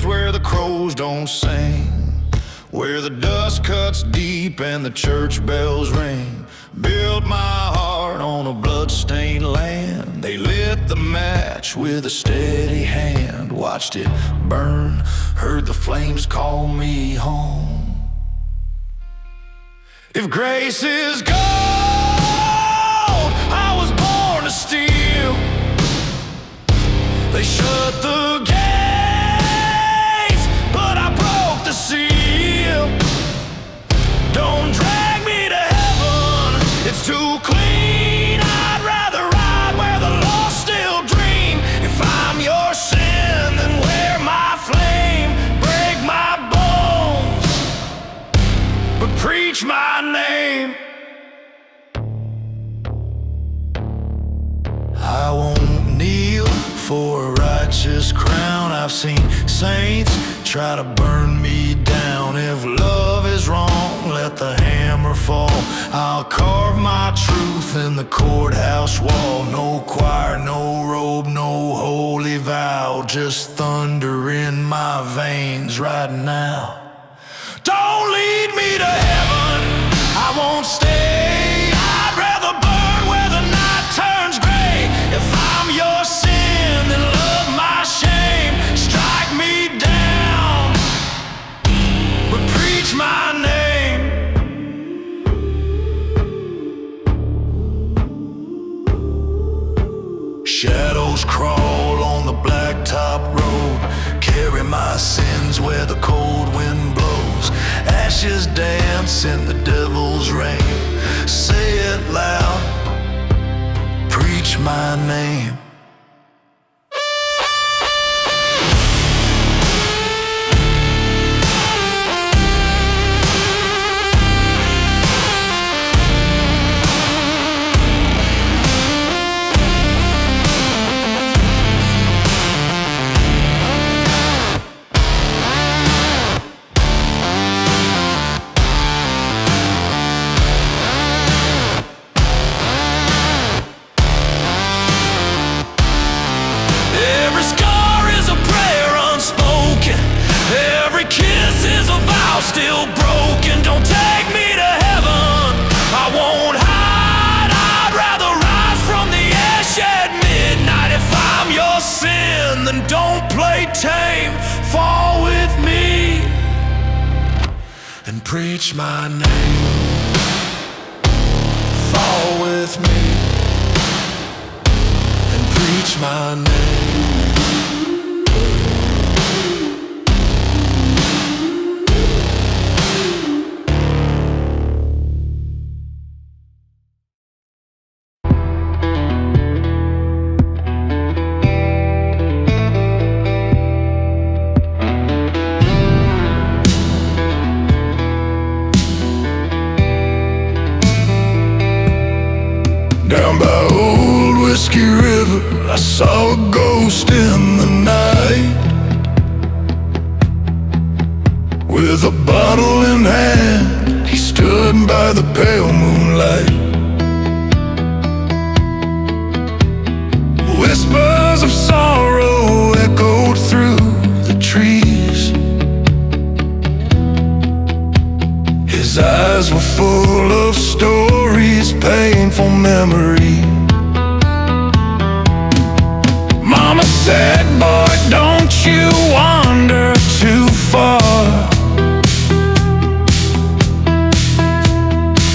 where the crows don't sing, where the dust cuts deep and the church bells ring. Built my heart on a blood-stained land. They lit the match with a steady hand. Watched it burn, heard the flames call me home. If grace is gold, I was born to steal. They shut the gates, but I broke the seal. Don't drag me to heaven, it's too clean. I'd rather ride where the lost still dream. If I'm your sin, then wear my flame. Break my bones, but preach my name. I won't kneel for a righteous crown. I've seen saints try to burn me down. If love is wrong, let the hammer fall. I'll carve my truth in the courthouse wall. No choir, no robe, no holy vow, just thunder in my veins right now. Don't lead me to heaven, I won't stay. I'd rather burn where the night turns gray. If I'm your sin, then love my shame. Strike me down, but preach my name. Shadows crawl on the blacktop road. Carry my sins where the cold wind blows. Ashes dance in the devil's rain. Say it loud, preach my name. Still broken, don't take me to heaven. I won't hide, I'd rather rise from the ash at midnight. If I'm your sin, then don't play tame. Fall with me and preach my name. Fall with me and preach my name. Down by Old Whiskey River, I saw a ghost in the night, with a bottle in hand. He stood by the pale moonlight. Whispers of sorrow echoed through the trees. His eyes were full of stories, painful memory. Mama said, boy, don't you wander too far.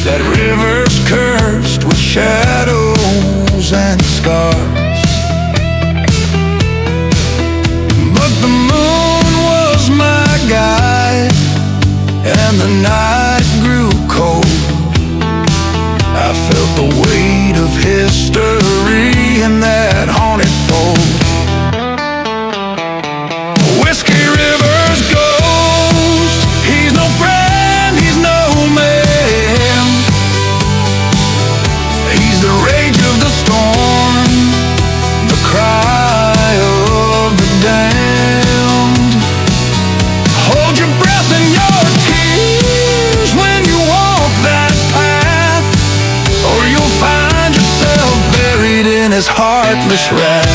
That river's cursed with shadows and scars. But the moon was my guide, and the night grew cold. I felt the weight of history in that haunted fold. Whiskey River's ghost, he's no friend, he's no man. He's the rage of the storm, the cry of the damned. Hold your breath and your tears when you walk that path, or you'll find yourself buried in his heartless wrath.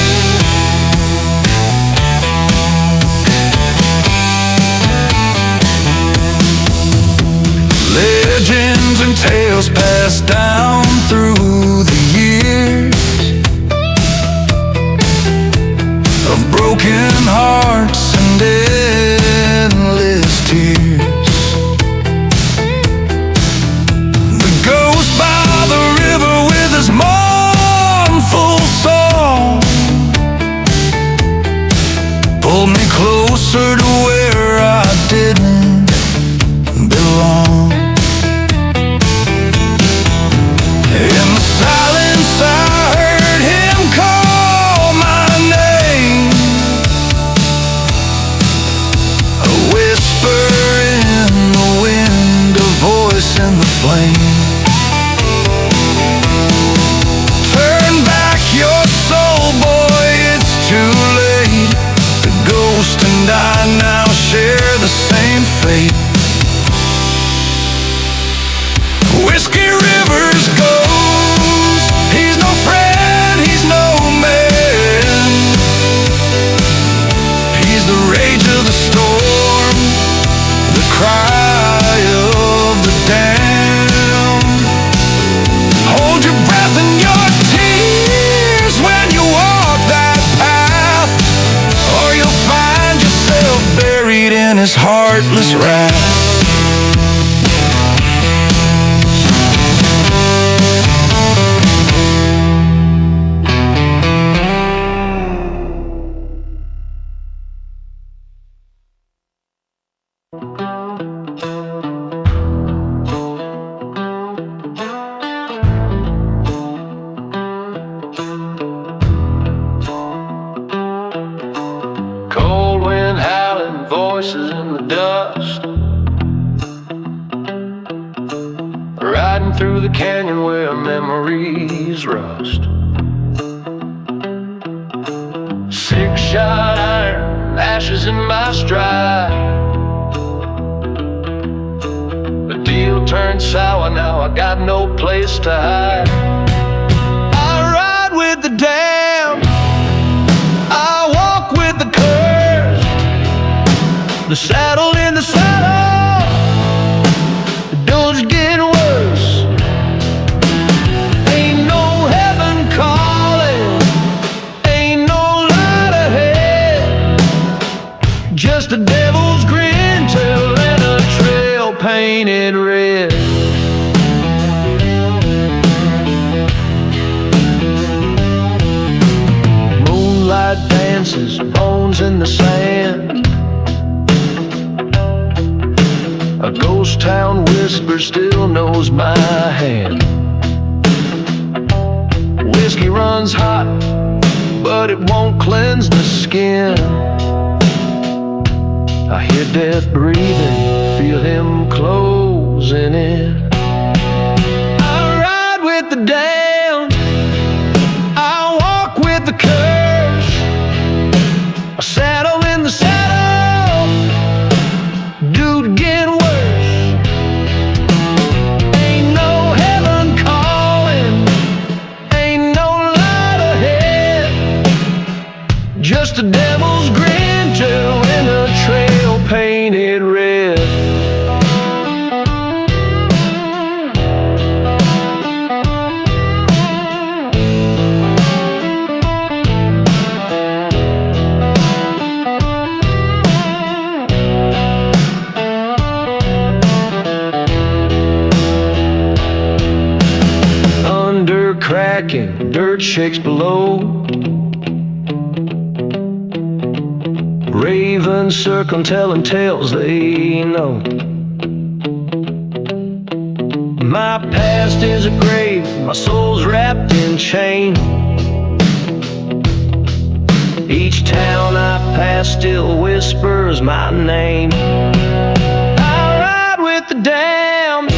Legends and tales passed down through the years of broken hearts and endless tears. The ghost by the river with his mournful song pulled me closer to where I didn't belong. In the silence I heard him call my name, a whisper in the wind, a voice in the flame. Turn back your soul, boy, it's too late. The ghost and I now share the same fate. Whiskey Rivers goes, he's no friend, he's no man. He's the rage of the storm, the cry of the damned. Hold your breath and your tears when you walk that path, or you'll find yourself buried in his heartless wrath. Cold wind howling, voices in the dust, riding through the canyon where memories rust. Six-shot iron, ashes in my stride. The deal turned sour, now I got no place to hide. I ride with the damned, I walk with the cursed. The saddle in the saddle, the door's getting worse. Ain't no heaven calling, ain't no light ahead, just a devil's grin telling a trail painted red. Moonlight dances, bones in the sand. A ghost town whisper still knows my hand. Whiskey runs hot, but it won't cleanse the skin. I hear death breathing, feel him closing in. I ride with the damned, I walk with the cursed. A saddle in the saddle, dude getting worse. Ain't no heaven calling, ain't no light ahead, just a devil's grin telling a trail painted red. Thunder cracking, dirt shakes below. Ravens circling, telling tales they know. My past is a grave, my soul's wrapped in chain. Each town I pass still whispers my name. I ride with the damned,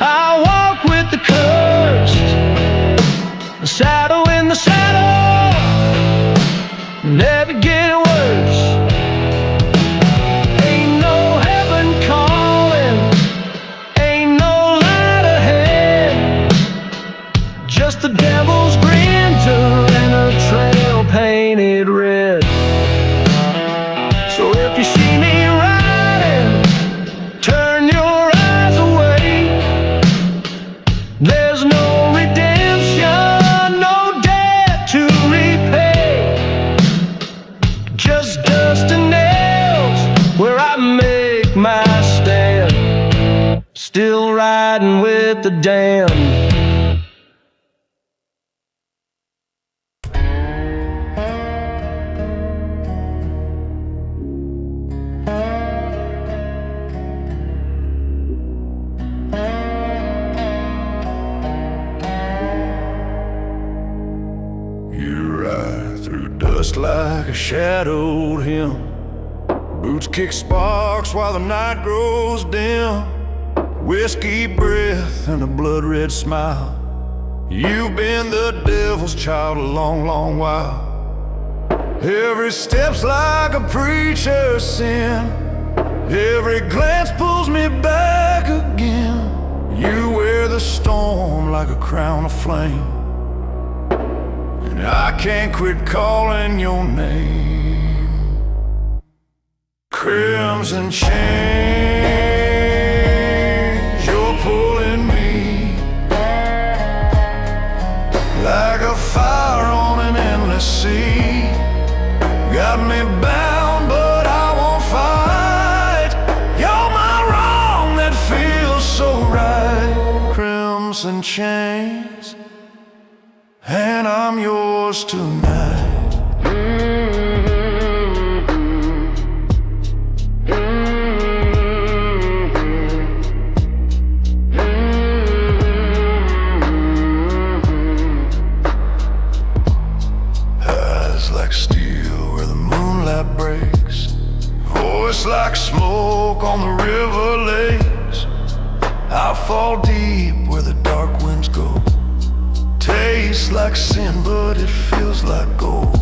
I walk with the cursed. The saddle in the saddle, never getting worse. Ain't no heaven calling, ain't no light ahead, just the devil's grin and a trail painted red. So if you see me riding, turn your eyes away. at the jam. Dust like a shadowed him. Boots kick sparks while the night grows dim. Whiskey breath and a blood red smile. You've been the devil's child a long, long while. Every step's like a preacher's sin. Every glance pulls me back again. You wear the storm like a crown of flame, and I can't quit calling your name. Crimson chains, you're pulling me like a fire on an endless sea. Got me bound, but I won't fight. You're my wrong that feels so right. Crimson chains, and I'm yours tonight. Eyes like steel where the moonlight breaks. Voice like smoke on the river lakes. I fall deep where the dark winds go. Tastes like sin, but it feels like gold.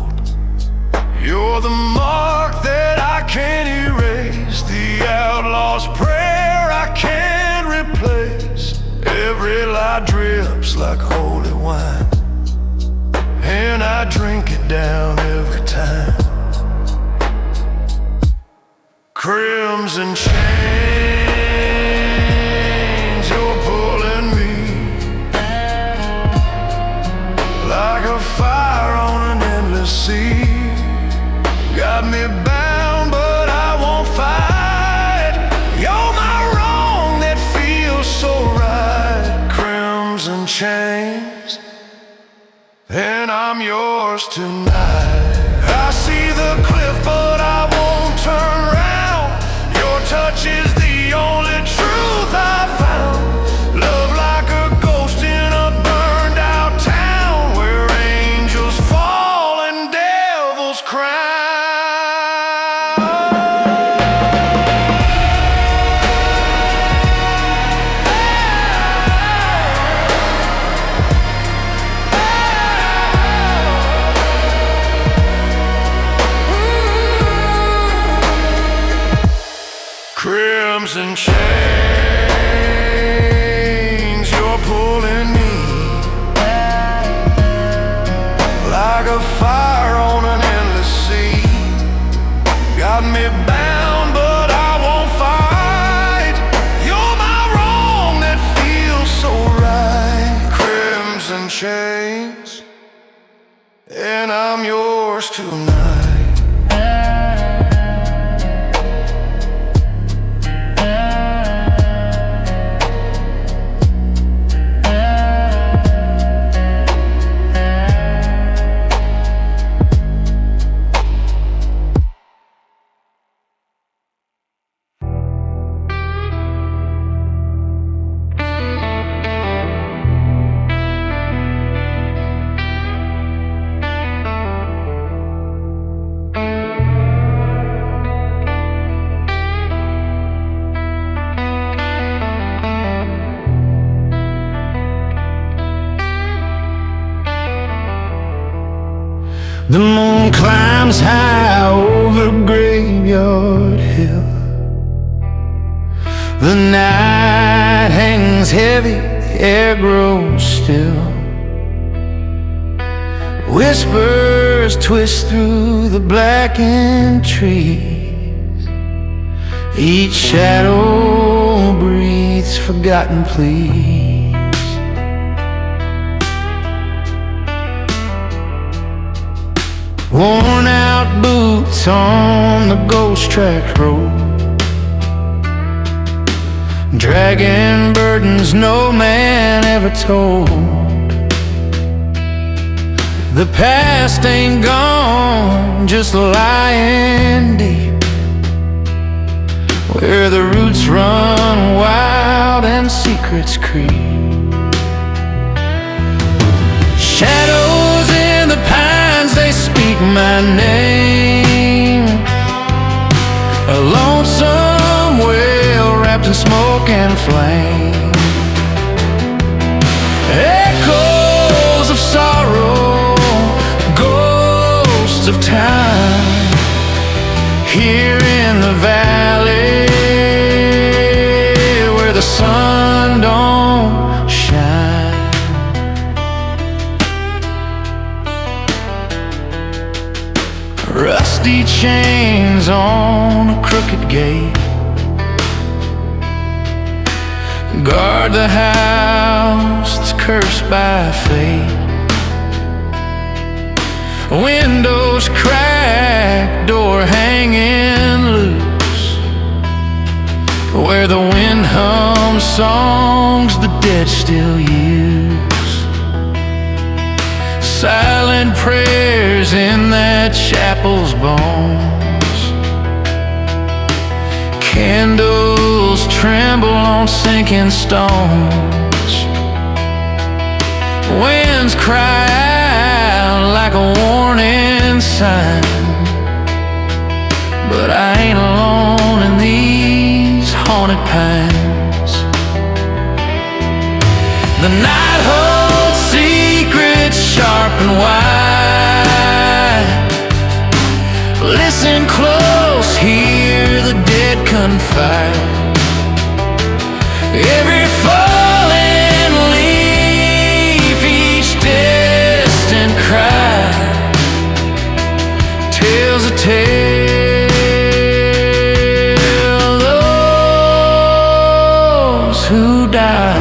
You're the mark that I can't erase, the outlaw's prayer I can't replace. Every lie drips like holy wine, and I drink it down every time. Crimson chains, you're pulling me like a fire on an endless sea. Got me bound, but I won't fight. You're my wrong that feels so right. Crimson chains, and I'm yours tonight. I see the cliff, but I won't turn round. Your touch is the only truth I found. Love like a ghost in a burned out town, where angels fall and devils cry. Crimson chains, you're pulling me like a fire on an endless sea. Got me bound, but I won't fight. You're my wrong that feels so right. Crimson chains, and I'm yours tonight. The moon climbs high over Graveyard Hill. The night hangs heavy, the air grows still. Whispers twist through the blackened trees. Each shadow breathes forgotten pleas. Worn out boots on the ghost track road. dragging burdens no man ever told. The past ain't gone, just lying deep, where the roots run wild and secrets creep. Shadows in the pines, they speak my name. A lonesome wail wrapped in smoke and flame. Echoes of sorrow, ghosts of time, here in the valley where the sun don't shine. Rusty chains on a crooked gate guard the house that's cursed by fate. Windows cracked, door hanging loose, where the wind hums songs the dead still use. Silent prayers in that chapel's bones. Candles tremble on sinking stones. Winds cry out like a warning sign, but I ain't alone in these haunted pines. The night holds secrets sharp and wide. Listen close, hear the dead confide. Every fallen leaf, each distant cry, tells a tale of those who died.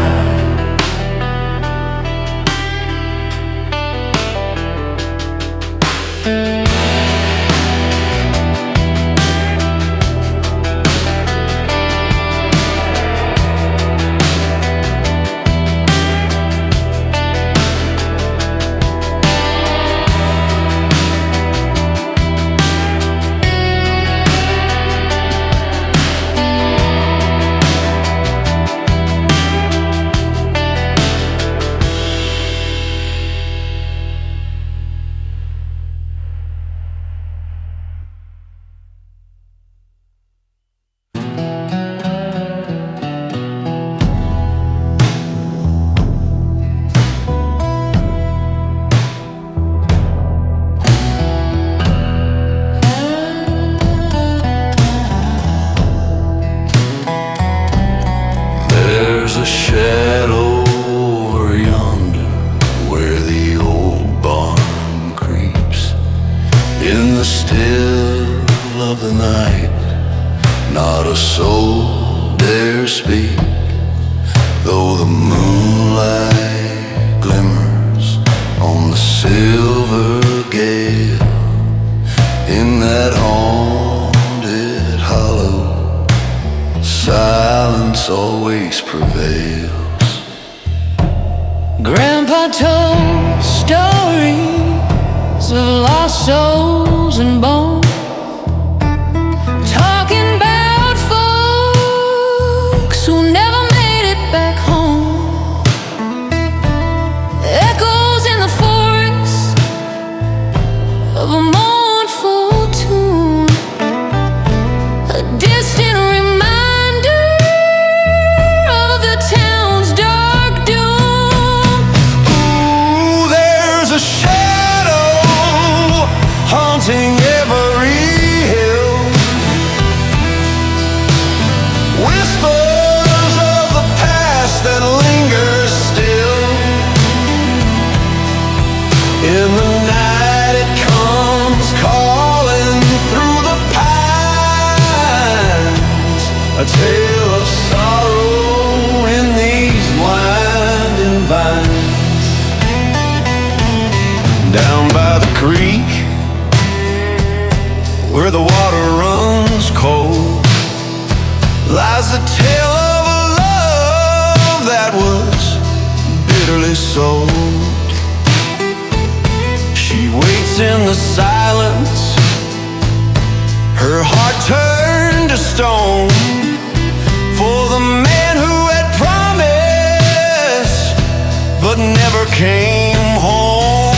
Where the water runs cold lies the tale of a sold. She waits in the silence, her heart turned to stone, for the man who had promised but never came home.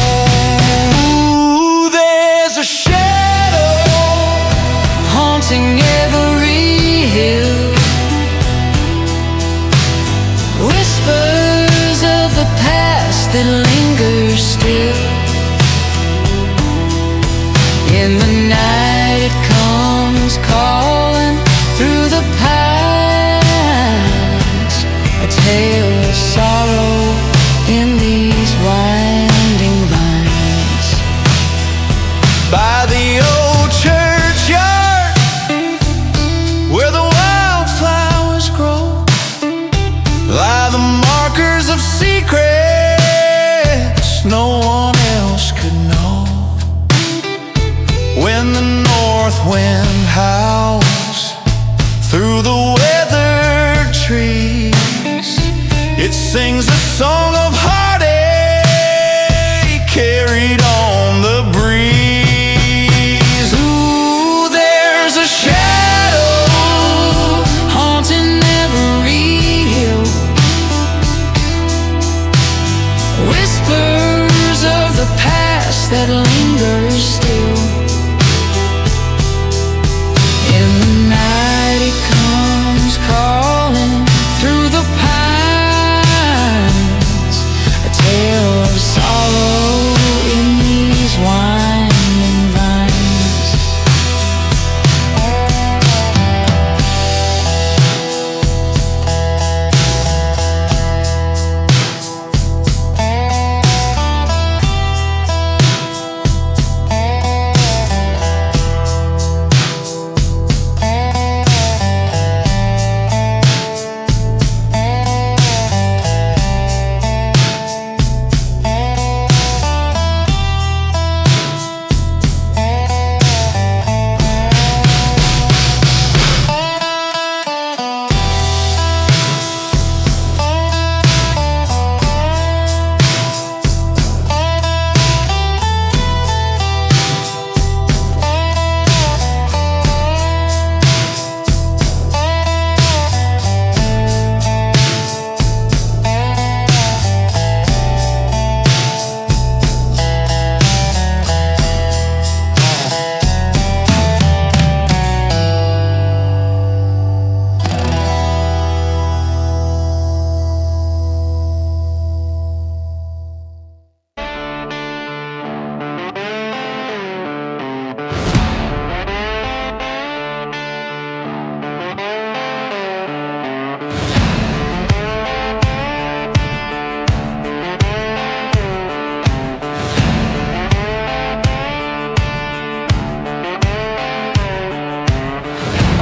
Ooh, there's a shadow haunting every hill, whispers of the past that linger still. In the night it comes calling through the pines, a tale of sorrow in these winding lines. By the old churchyard where the wildflowers grow, lie the markers of secrets no one else could know. When the north wind howls through the weathered trees, it sings a song of heartache carried on the breeze. Ooh, there's a shadow haunting every hill, whispers of the past that linger still. In the night it comes calling through the pines, a tale of sorrow in these winding vines.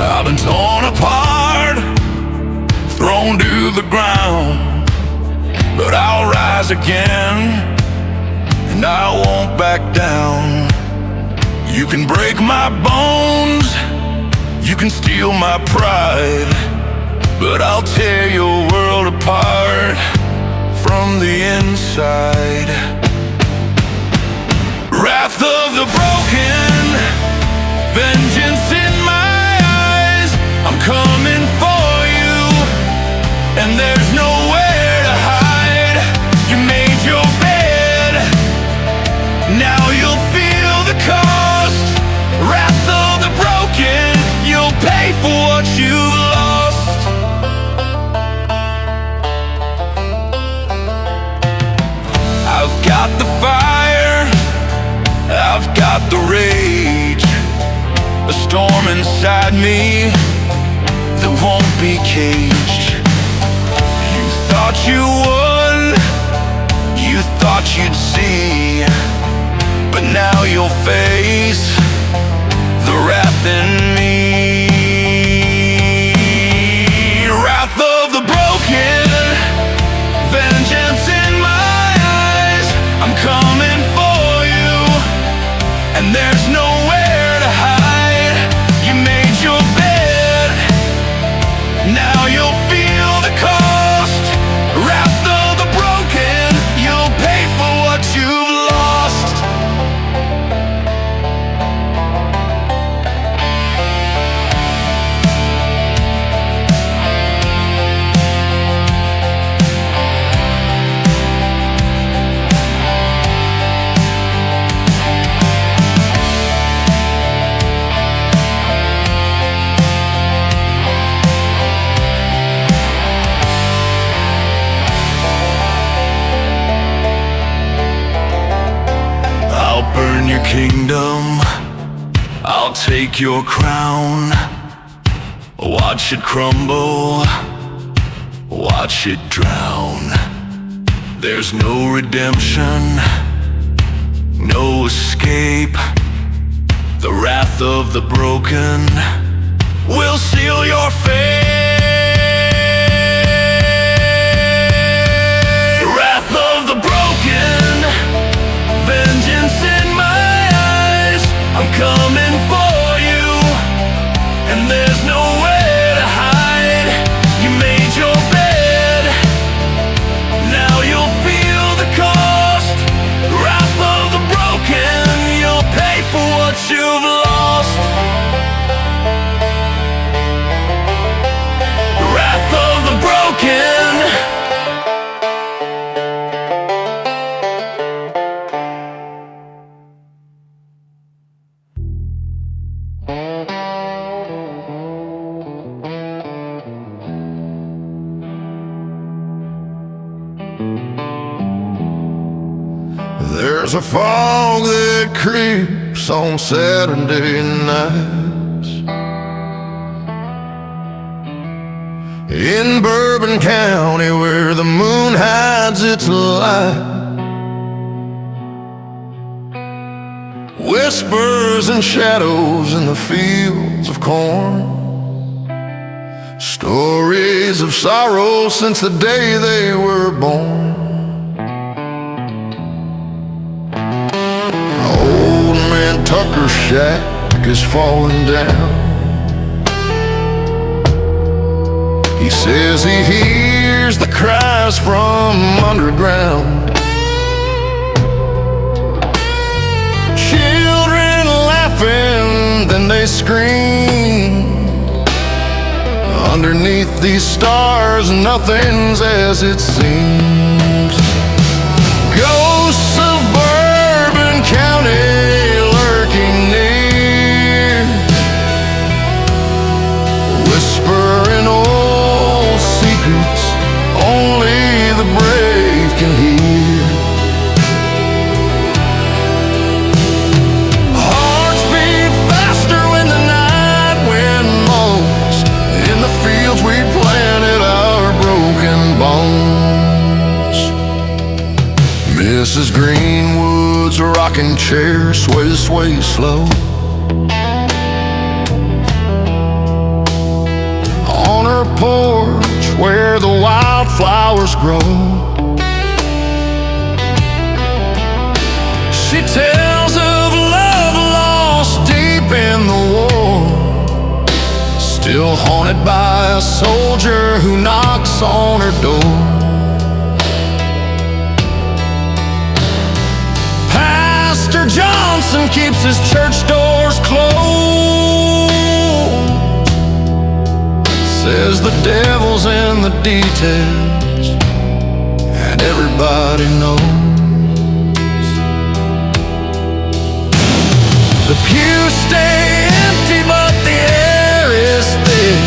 I've been torn apart, thrown to the ground, but I'll rise again, and I won't back down. You can break my bones, you can steal my pride, but I'll tear your world apart from the inside. Wrath of the broken, vengeance in my eyes, I'm coming for you, and there's nowhere to hide. You made your bed, now you'll feel the cost. Wrath of the broken, you'll pay for what you've lost. I've got the fire, I've got the rage, a storm inside me that won't be caged. You thought you won, you thought you'd see, but now you'll face the wrath in me. Wrath of the broken, vengeance in my eyes, I'm coming for you, and there's nowhere to hide. You made your bed, now you'll feel the cost. Wrath of the broken, kingdom, I'll take your crown. Watch it crumble, watch it drown. There's no redemption, no escape. The wrath of the broken will seal your fate. Wrath of the broken, vengeance in my eyes. I'm coming for you, and there's nowhere to hide. You made your bed, now you'll feel the cost. Wrath of the broken, you'll pay for what you've lost. Wrath of the broken. There's a fog that creeps on Saturday nights in Bourbon County, where the moon hides its light. Whispers and shadows in the fields of corn, stories of sorrow since the day they were born. Tucker's shack is falling down. He says he hears the cries from underground. Children laughing, then they scream. Underneath these stars, nothing's as it seems. Ghosts of Bourbon County near, whispering old secrets only the brave can hear. Hearts beat faster when the night wind moans. In the fields we planted our broken bones. Mrs. Greenwood's rocking chair sways, sways slow. On her porch where the wildflowers grow, she tells of love lost deep in the war, still haunted by a soldier who knocks on her door. Pastor Johnson keeps his church doors closed, says the devil's in the details, and everybody knows. The pews stay empty, but the air is thick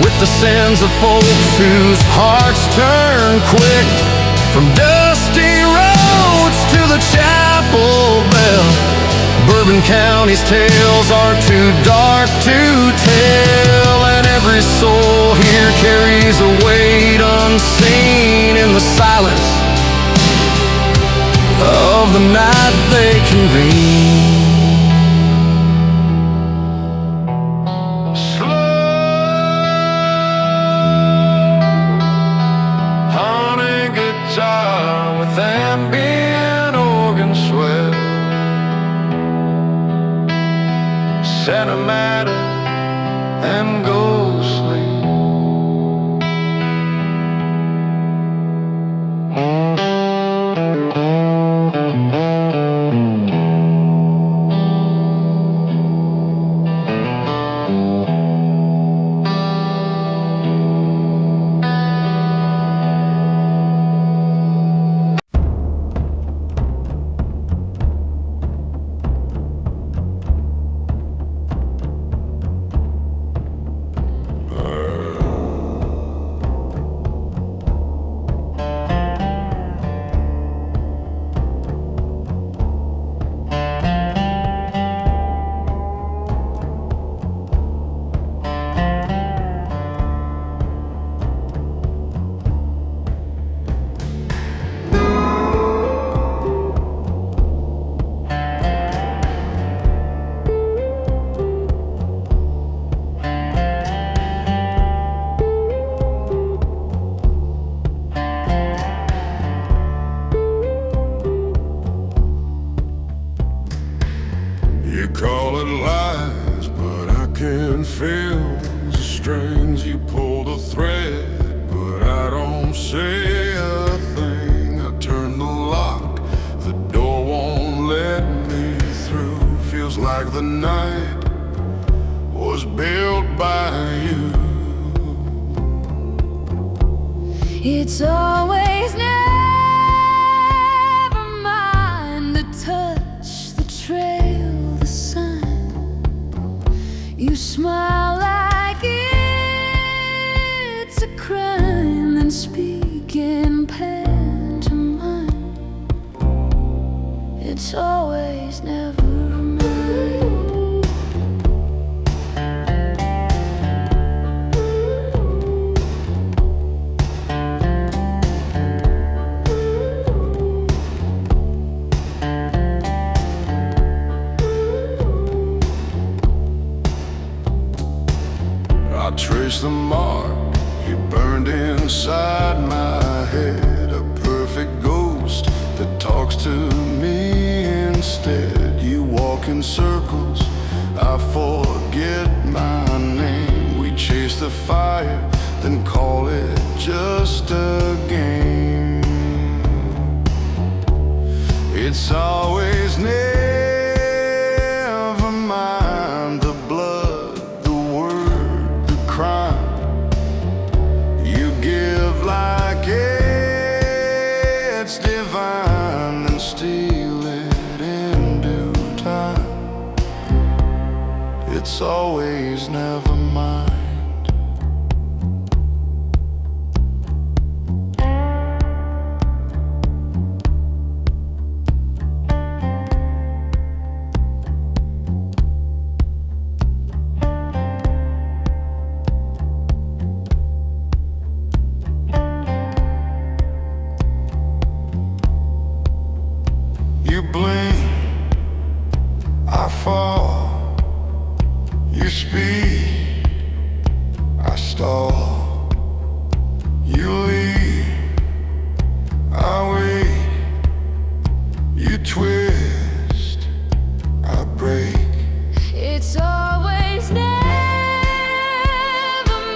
with the sins of folks whose hearts turn quick from dusty roads to the chapel bell. Bourbon County's tales are too dark to tell, and every soul here carries a weight unseen in the silence of the night they convene. With ambient organ sweat, cinematic and ghostly. strings, you pull the thread, but I don't say a thing. I turn the lock, the door won't let me through. Feels like the night was built by you. It's always never mind the touch, the trail, the sun. You smile like it's a crime, then speak in pantomime. It's always never mind. I trace the mark you burned inside my head, a perfect ghost that talks to me instead. You walk in circles, I forget my name. We chase the fire, then call it just a game. It's always never mind the blood, the word, the crime. You give like it's divine, then steal it in due time. It's always never mind. You blink, I fall. You speed, I stall. You leave, I wait. You twist, I break. It's always never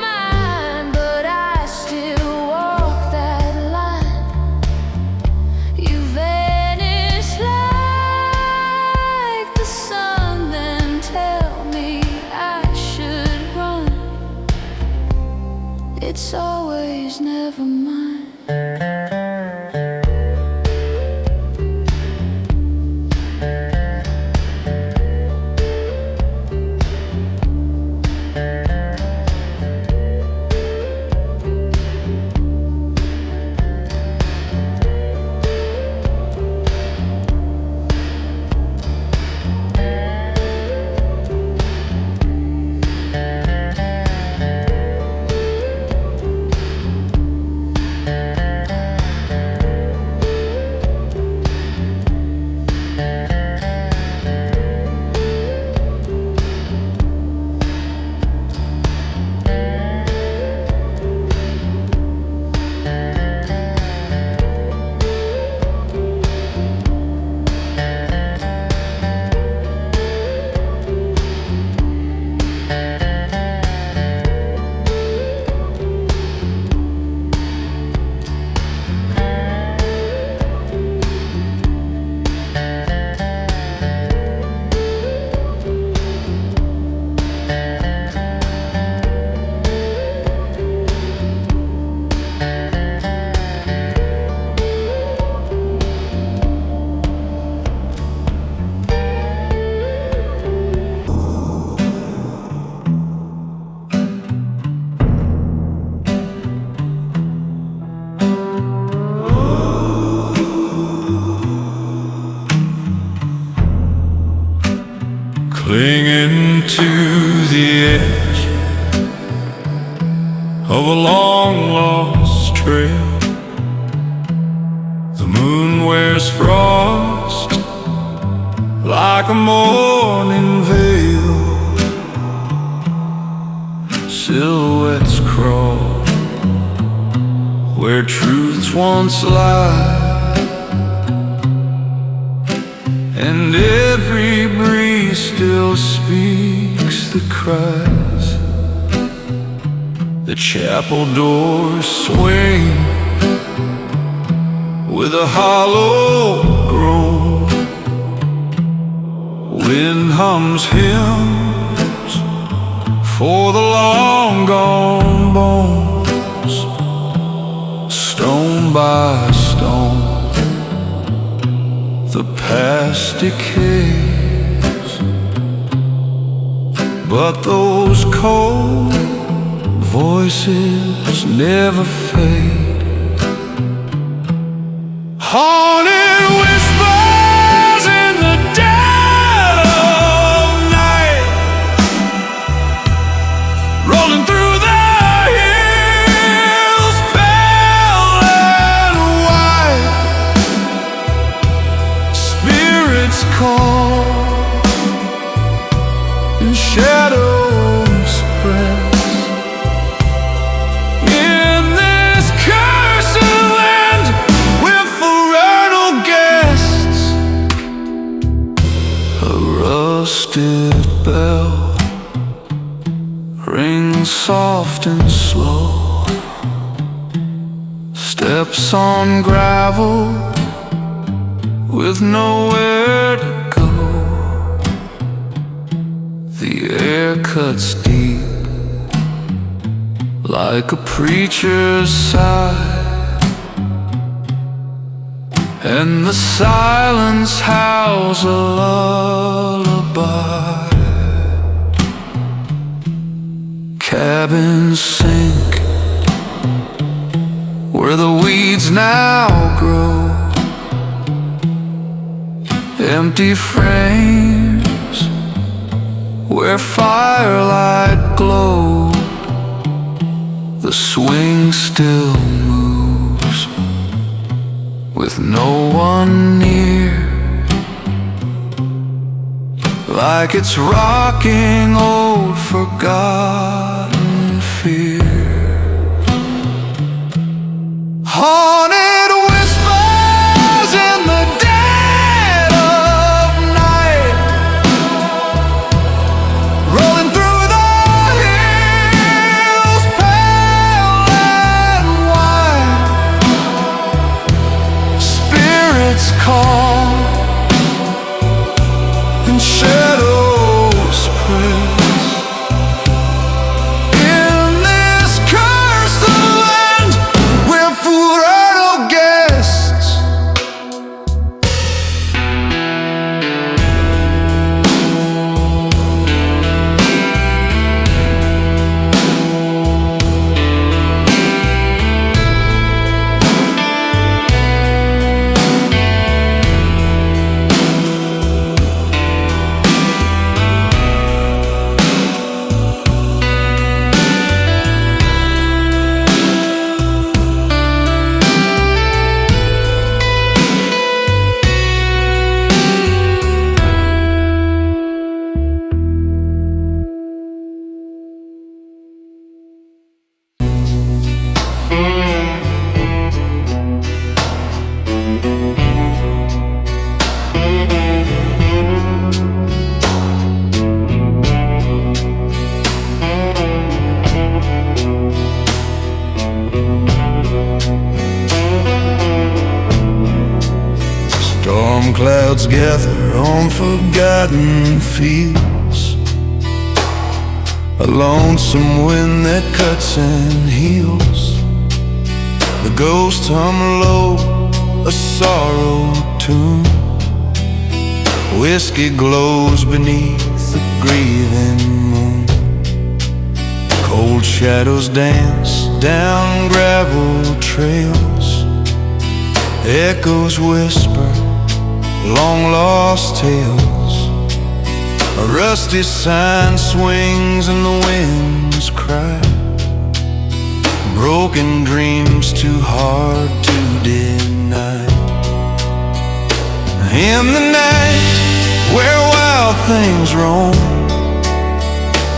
mind, but I still walk that line. You vanish like the sun, then tell me I should run. It's always never mind. Clinging to the edge of a long lost trail. The moon wears frost like a morning veil. Silhouettes crawl where truths once lie, and every breeze still speaks the cries The chapel doors swing with a hollow groan. Wind hums hymns for the long gone bones. Stone by stone, the past decays, but those cold voices never fade. Haunted whispers in the dead of night, rolling through the hills, pale and white. Spirits call and shadows press. Rusted bell rings soft and slow. Steps on gravel with nowhere to go. The air cuts deep like a preacher's sigh, and the silence howls a lullaby. Cabins sink where the weeds now grow. Empty frames where firelight glowed. The swing still moves with no one near, like it's rocking old forgotten fear. Haunted whispers in the dead of night, rolling through the hills, pale and white. Spirits call and shadows press. In this cursed land, we're forever guests. Storm clouds gather on forgotten fields, a lonesome wind that cuts and heals. The ghosts hum low a sorrow tune. Whiskey glows beneath the grieving moon. Cold shadows dance down gravel trails. Echoes whisper long lost tales. A rusty sign swings in the wind's cry. Broken dreams too hard to deny. In the night where wild things roam,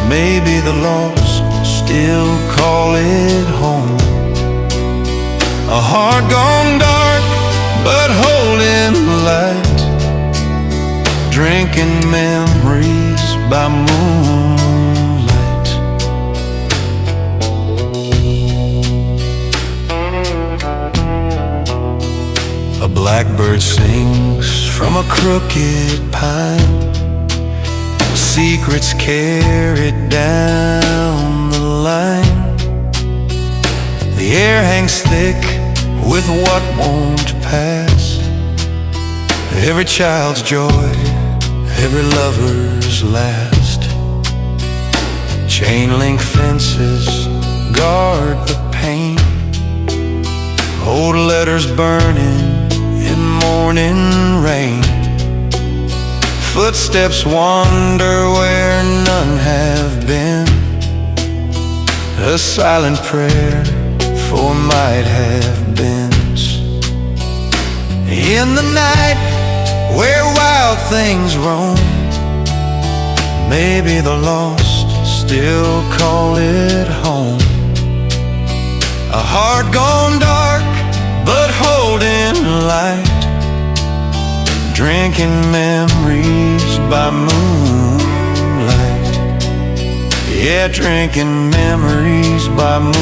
maybe the lost still call it home. A heart gone dark but holding light, drinking memories by moonlight. blackbird sings from a crooked pine. Secrets carried down the line. The air hangs thick with what won't pass. Every child's joy, every lover's last. Chain link fences guard the pain. Old letters burning in morning rain. Footsteps wander where none have been. A silent prayer for might have beens. In the night where wild things roam, maybe the lost still call it home. A heart gone dark but holding light, drinking memories by moonlight. Yeah, drinking memories by moonlight.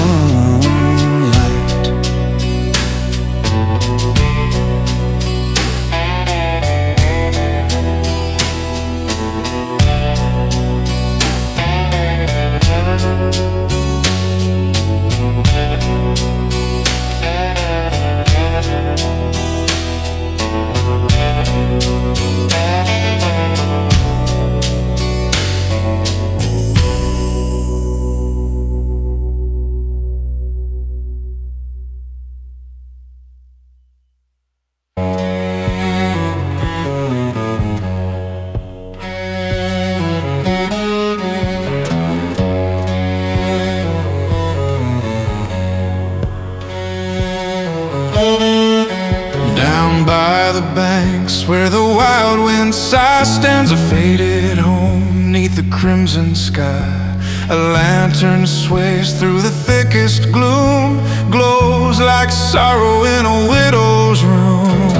Where the wild wind sigh stands a faded home neath the crimson sky. A lantern sways through the thickest gloom, glows like sorrow in a widow's room.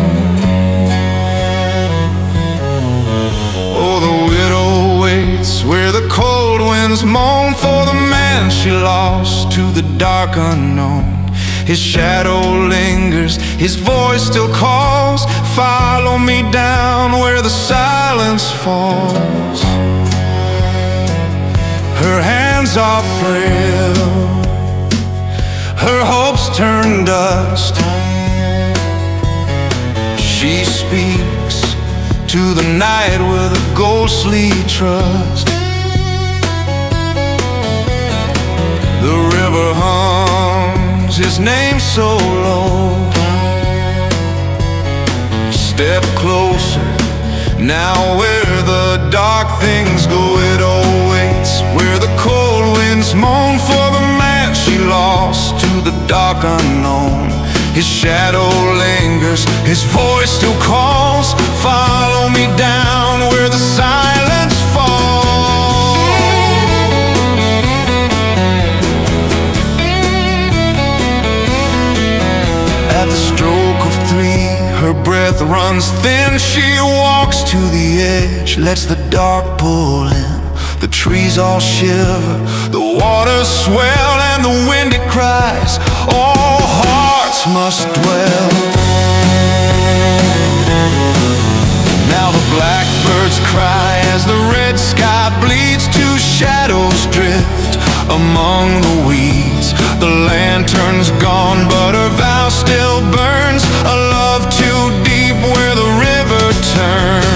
Oh, the widow waits where the cold winds moan for the man she lost to the dark unknown. His shadow lingers, his voice still calls. Follow me down where the silence falls. Her hands are frail, her hopes turn dust. She speaks to the night with a ghostly trust. The river hums his name so low. Step closer, now where the dark things go. It awaits where the cold winds moan for the man she lost to the dark unknown. His shadow lingers, his voice still calls. Follow me down where the silence falls. At the stroke of 3, her breath runs thin. She walks to the edge, lets the dark pull in. The trees all shiver, the waters swell, and the wind it cries, all hearts must dwell. Now the blackbirds cry as the red sky bleeds. 2 shadows drift among the weeds. The lantern's gone, but her vow still burns. A love too deep where the river turns.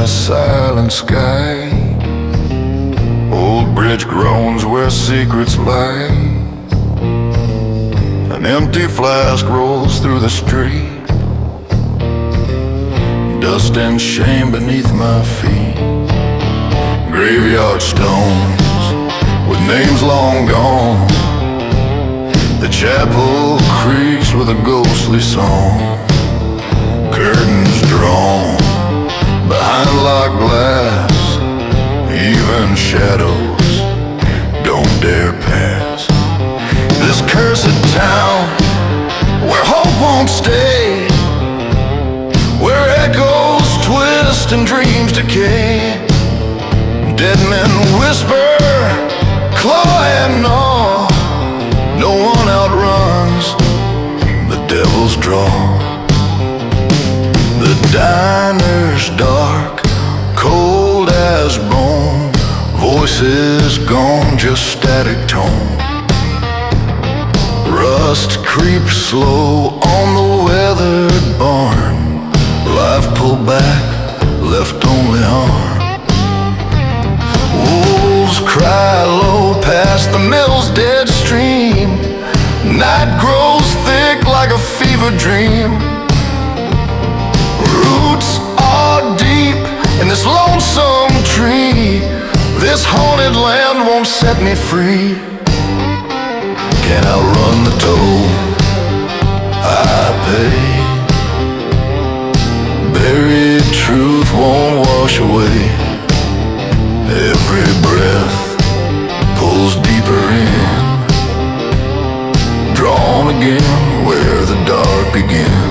a silent sky. Old bridge groans where secrets lie. An empty flask rolls through the street. Dust and shame beneath my feet. Graveyard stones with names long gone. The chapel creaks with a ghostly song. Curtains drawn behind locked glass. Even shadows don't dare pass. This cursed town where hope won't stay, where echoes twist and dreams decay. Dead men whisper, claw and gnaw. No one outruns the devil's draw. The diner's dark, cold as bone. Voices gone, just static tone. Rust creeps slow on the weathered barn. Life pulled back, left only harm. Wolves cry low past the mill's dead stream. Night grows thick like a fever dream. Roots are deep in this lonesome tree. This haunted land won't set me free. Can't outrun the toll I pay. Buried truth won't wash away. Every breath pulls deeper in. Drawn again where the dark begins.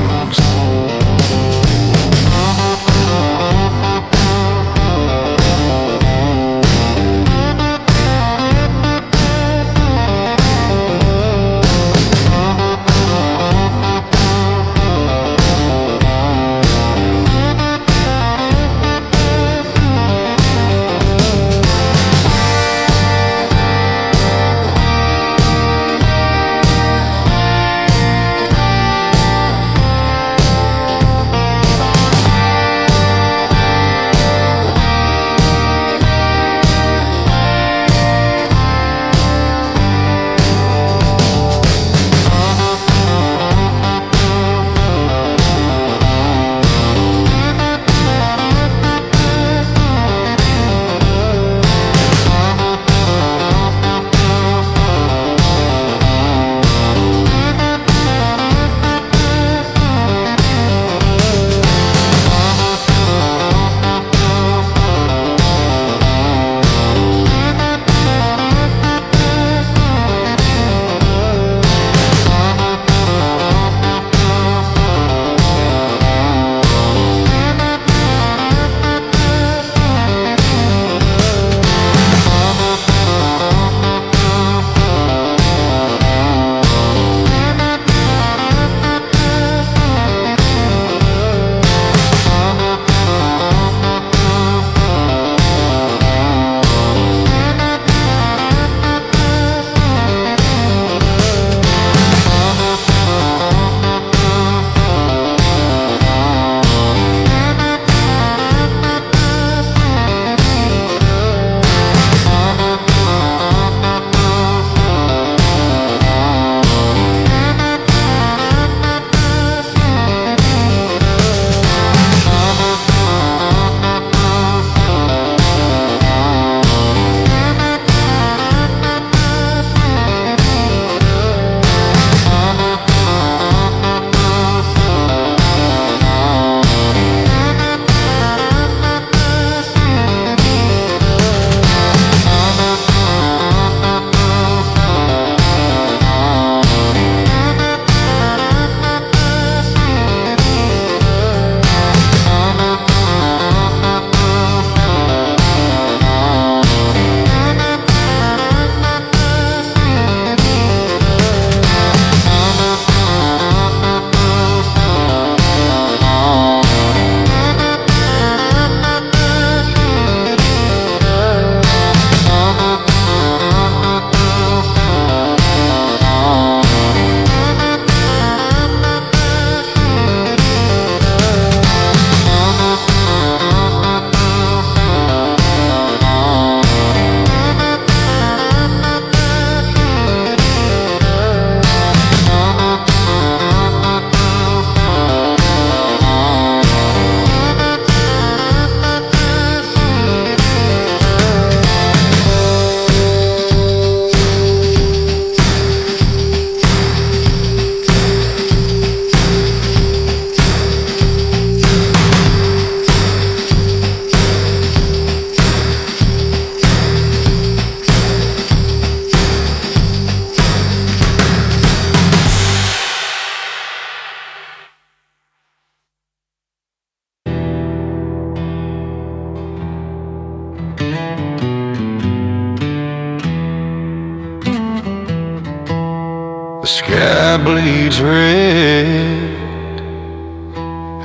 that bleeds red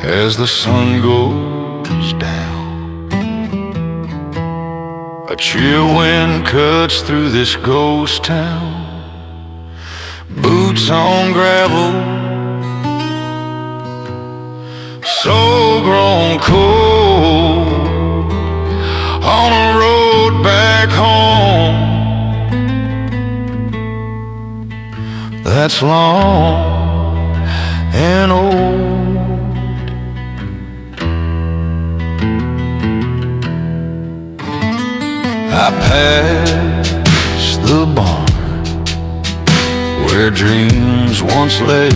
as the sun goes down. A chill wind cuts through this ghost town. Boots on gravel, soul grown cold, on a road back home that's long and old. I passed the barn where dreams once lay,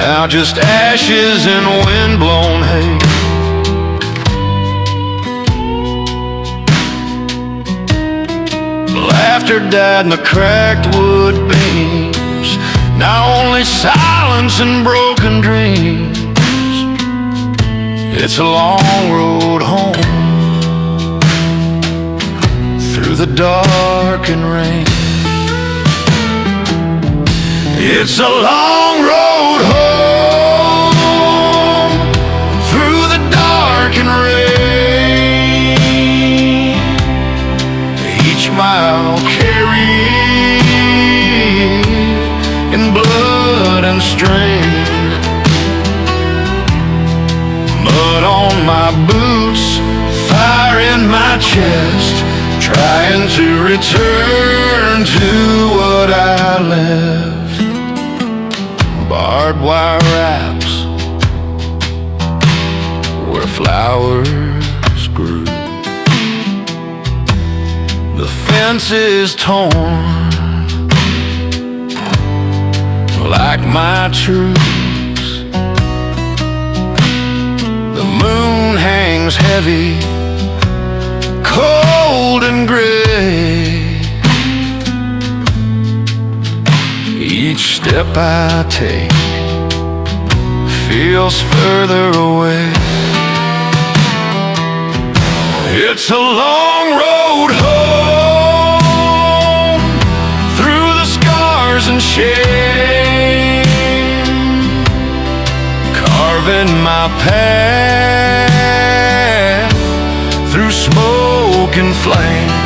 now just ashes and wind-blown hay. Laughter died in the cracked wood beams, now only silence and broken dreams. It's a long road home through the dark and rain. It's a long road home through the dark and rain. Each mile carried in blood and strain. Mud on my boots, fire in my chest, trying to return to what I left. Barbed wire wraps where flowers grew. The fence is torn like my truths. The moon hangs heavy, cold and gray. Each step I take feels further away. It's a long road home through the scars and shame, carving my path through smoke and flame.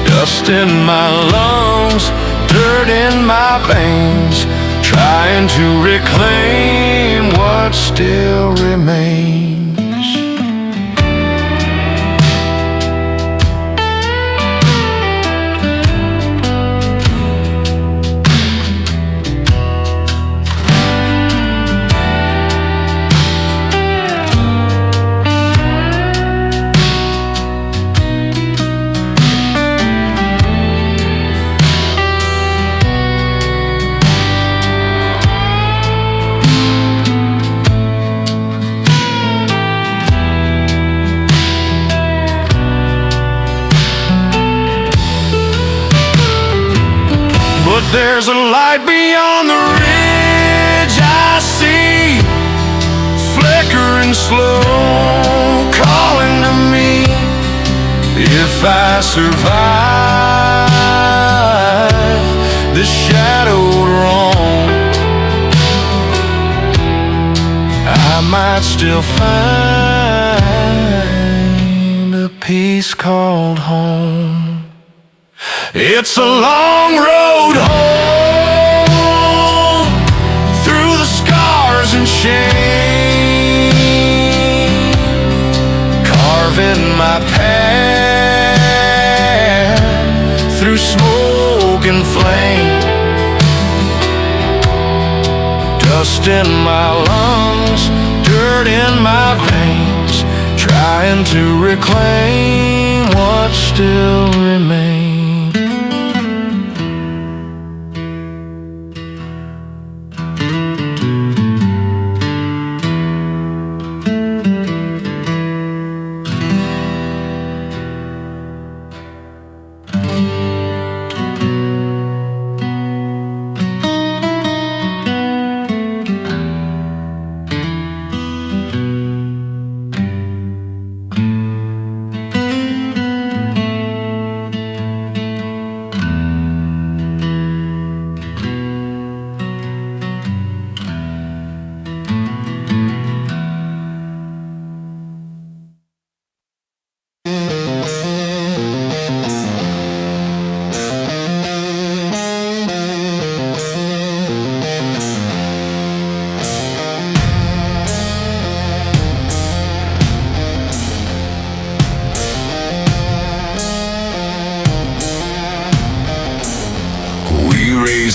Dust in my lungs, dirt in my veins, trying to reclaim what still remains. There's a light beyond the ridge I see, flickering slow, calling to me. If I survive this shadowed wrong, I might still find a peace called home. It's a long road home through the scars and shame, carving my path through smoke and flame. Dust in my lungs, dirt in my veins, trying to reclaim what still remains.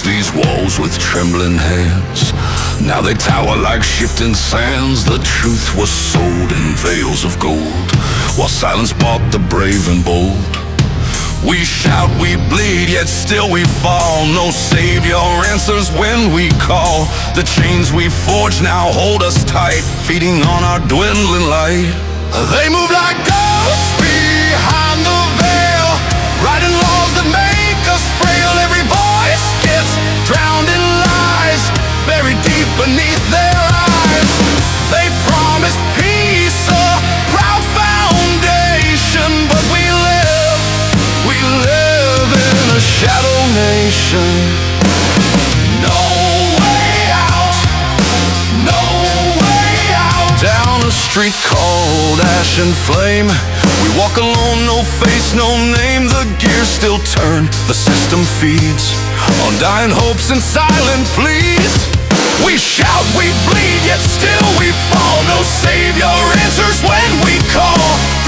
these walls with trembling hands. Now they tower like shifting sands. The truth was sold in veils of gold, while silence bought the brave and bold. We shout, we bleed, yet still we fall. No savior answers when we call. The chains we forge now hold us tight, feeding on our dwindling light. They move like ghosts behind the veil, writing laws that make us frail. Every voice gets drowned in lies, buried deep beneath their eyes. They promised peace, a proud foundation, but we live in a shadow nation. No way out, no way out. Down a street called Ash and Flame, we walk alone, no face, no name. The gears still turn, the system feeds on dying hopes and silent pleas. We shout, we bleed, yet still we fall. No savior answers when we call.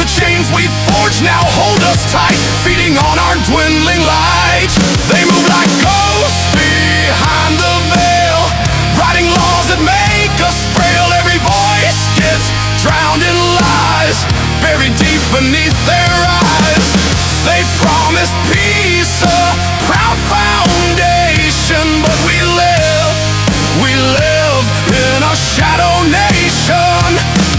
The chains we forge now hold us tight, feeding on our dwindling light. They move like ghosts behind the veil, writing laws that make us frail. Every voice gets drowned in lies, buried deep beneath their eyes. They promised peace, a proud foundation, but we live in a shadow nation.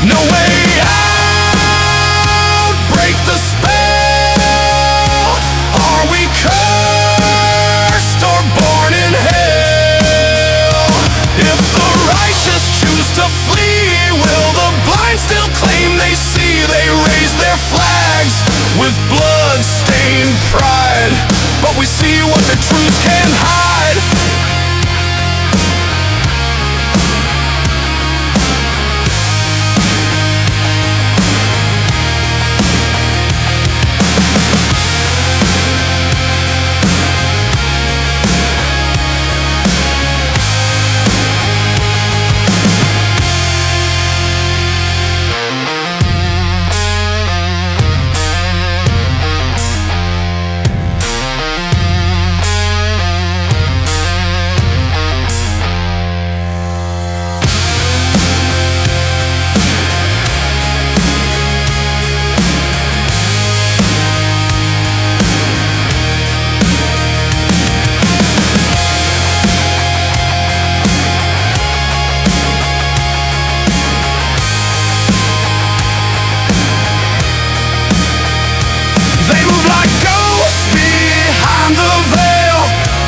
No way out, break the spell. Are we cursed or born in hell? If the righteous choose to flee, will the blind still claim they see? They raise their flags with blood-stained pride, but we see what the truth can hide.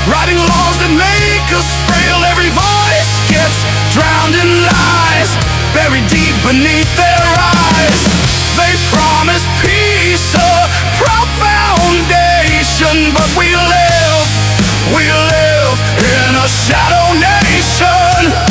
Writing laws that make us frail. Every voice gets drowned in lies, buried deep beneath their eyes. They promise peace, a proud foundation, but we live in a shadow nation.